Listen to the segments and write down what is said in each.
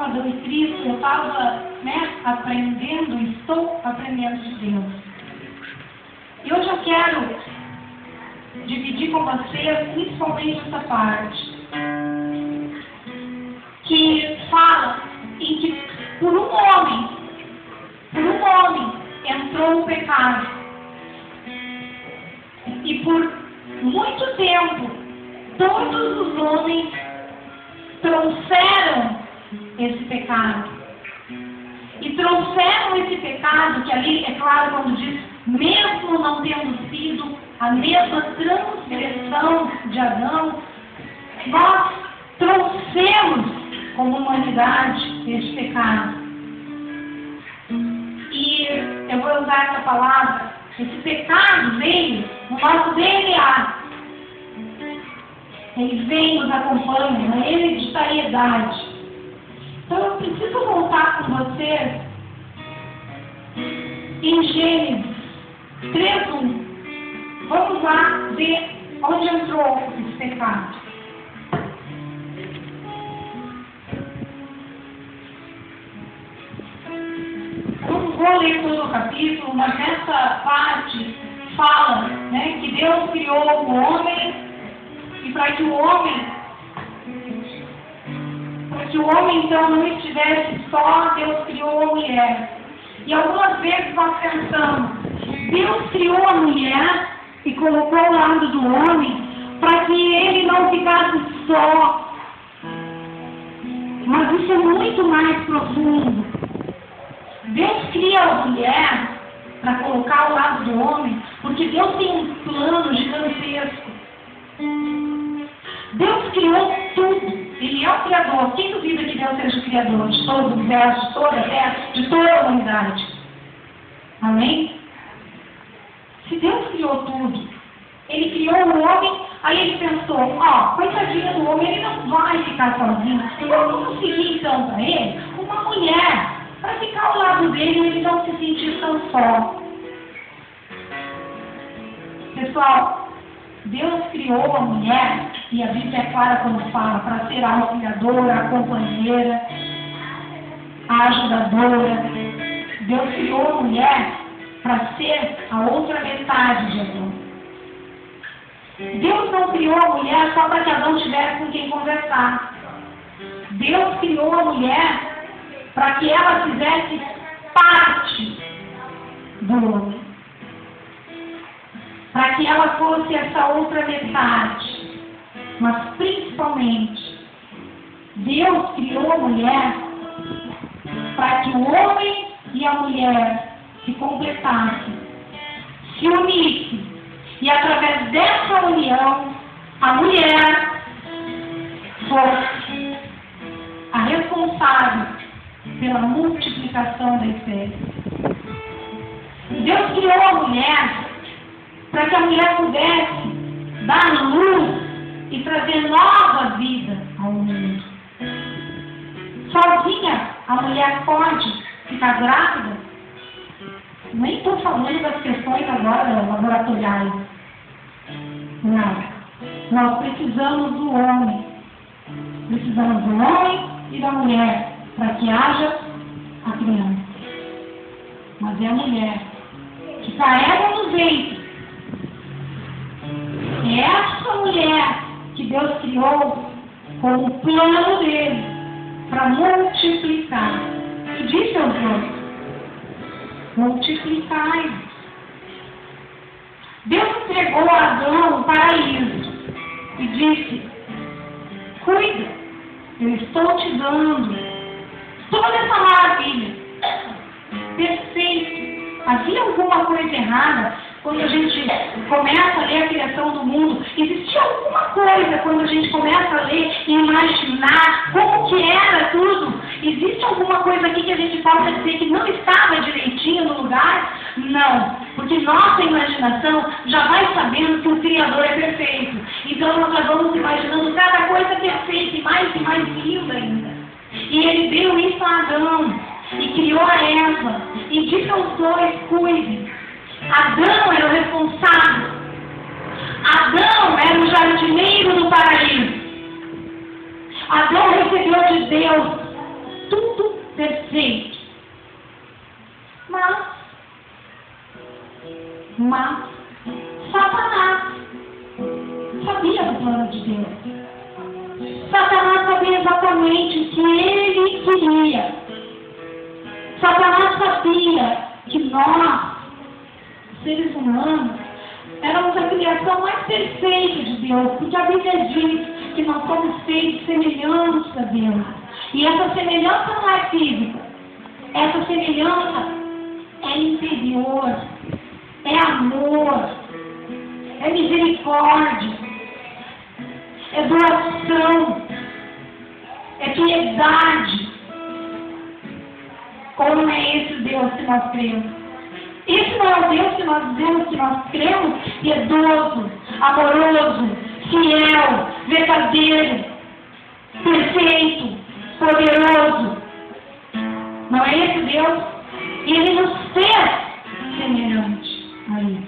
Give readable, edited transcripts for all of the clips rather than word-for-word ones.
estava dando Cristo, eu estava, aprendendo, estou aprendendo de Deus. E hoje eu quero dividir com vocês, principalmente essa parte, que fala em que por um homem entrou o pecado. E por muito tempo, todos os homens trouxeram esse pecado. E trouxeram esse pecado, que ali, é claro, quando diz, mesmo não tendo sido a mesma transgressão de Adão, nós trouxemos como humanidade esse pecado. E eu vou usar essa palavra, esse pecado veio no nosso DNA. Ele vem, nos acompanha, na hereditariedade. Então eu preciso voltar com vocês em Gênesis 3:1. Vamos lá ver onde entrou esse pecado. Não vou ler todo o capítulo, mas nessa parte fala, que Deus criou o homem e para que o homem então não estivesse só, Deus criou a mulher. E algumas vezes nós pensamos, Deus criou a mulher e colocou ao lado do homem para que ele não ficasse só. Mas isso é muito mais profundo. Deus cria a mulher para colocar ao lado do homem, porque Deus tem um plano gigantesco. Deus criou tudo. Ele é o Criador. Quem duvida que Deus seja o Criador de todo o universo, de toda a terra, de toda a humanidade? Amém? Se Deus criou tudo, Ele criou o homem, aí Ele pensou, coitadinho do homem, ele não vai ficar sozinho. Vamos conseguir então para ele uma mulher, para ficar ao lado dele e ele não se sentir tão só. Pessoal, Deus criou a mulher, e a Bíblia é clara quando fala, para ser a auxiliadora, a companheira, a ajudadora. Deus criou a mulher para ser a outra metade de Adão. Deus não criou a mulher só para que Adão tivesse com quem conversar. Deus criou a mulher para que ela fizesse parte do homem. Para que ela fosse essa outra metade. Mas principalmente, Deus criou a mulher para que o homem e a mulher se completassem, se unissem. E através dessa união, a mulher fosse a responsável pela multiplicação da espécie. Deus criou a mulher para que a mulher pudesse dar luz e trazer nova vida ao mundo. Sozinha, a mulher pode ficar grávida? Nem estou falando das questões agora laboratoriais. Não. Nós precisamos do homem. Precisamos do homem e da mulher para que haja a criança. Mas é a mulher que carrega no ventre. É essa mulher que Deus criou com o plano dele para multiplicar. E disse aos outros, multiplicai. Deus entregou a Adão o paraíso e disse, cuida, eu estou te dando toda essa maravilha. Perfeito. Havia alguma coisa errada quando a gente começa a ler a criação do mundo? Existe alguma coisa quando a gente começa a ler e imaginar como que era tudo? Existe alguma coisa aqui que a gente possa dizer que não estava direitinho no lugar? Não, porque nossa imaginação já vai sabendo que o Criador é perfeito. Então nós já vamos imaginando cada coisa perfeita e mais linda ainda. E Ele deu isso a Adão e criou a Eva e disse aos dois, cuidem. Adão era o responsável. Adão era o jardineiro do paraíso. Adão recebeu de Deus tudo perfeito. Mas Satanás sabia do plano de Deus. Satanás sabia exatamente o que ele queria. Satanás sabia que nós, seres humanos, éramos a criação mais perfeita de Deus, porque a Bíblia diz que nós somos feitos semelhantes a Deus. E essa semelhança não é física. Essa semelhança é interior, é amor, é misericórdia, é doação, é piedade. Ou não é esse o Deus que nós cremos? Esse não é o Deus que nós dizemos que nós cremos, piedoso, amoroso, fiel, verdadeiro, perfeito, poderoso. Não é esse Deus? E Ele nos fez semelhante a Ele.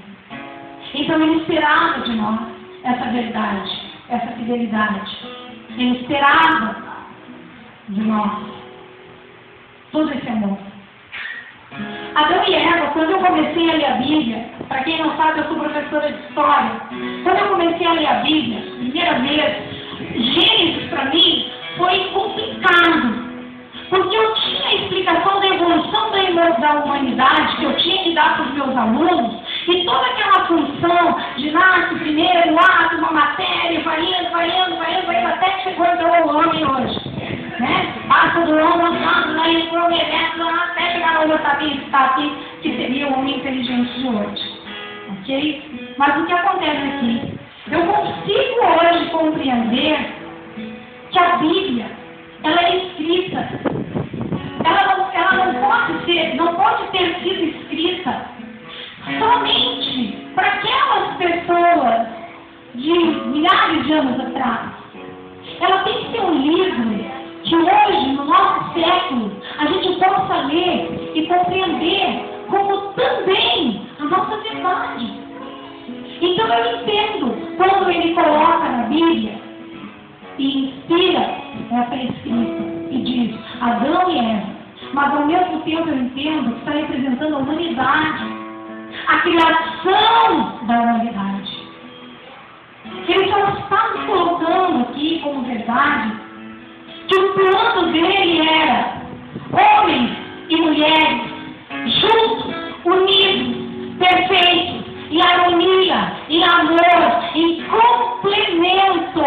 Então Ele esperava de nós essa verdade, essa fidelidade. Ele esperava de nós todo esse amor. Adão e Eva, quando eu comecei a ler a Bíblia, para quem não sabe, eu sou professora de história. Quando eu comecei a ler a Bíblia, primeira vez, Gênesis para mim foi complicado. Porque eu tinha a explicação da evolução da humanidade que eu tinha que dar para os meus alunos, e toda aquela função de nasce primeiro, ato, uma matéria, vai indo, até que chegou então ao homem hoje. Né? Passa do homem, até chegar ao outro que está aqui, que seria o homem inteligente de hoje. Ok? Mas o que acontece aqui? Eu consigo hoje compreender que a Bíblia, ela é escrita. Ela não pode ter sido escrita somente para aquelas pessoas de milhares de anos atrás. Ela tem que ser um livro que hoje, no nosso século, a gente possa ler e compreender como também a nossa verdade. Então eu entendo quando ele coloca na Bíblia e inspira essa escrita e diz Adão e Eva, mas ao mesmo tempo eu entendo que está representando a humanidade, a criação da humanidade. Ele só está nos colocando aqui como verdade que o plano dele era homens e mulheres juntos, unidos, perfeitos, em harmonia, em amor, em complemento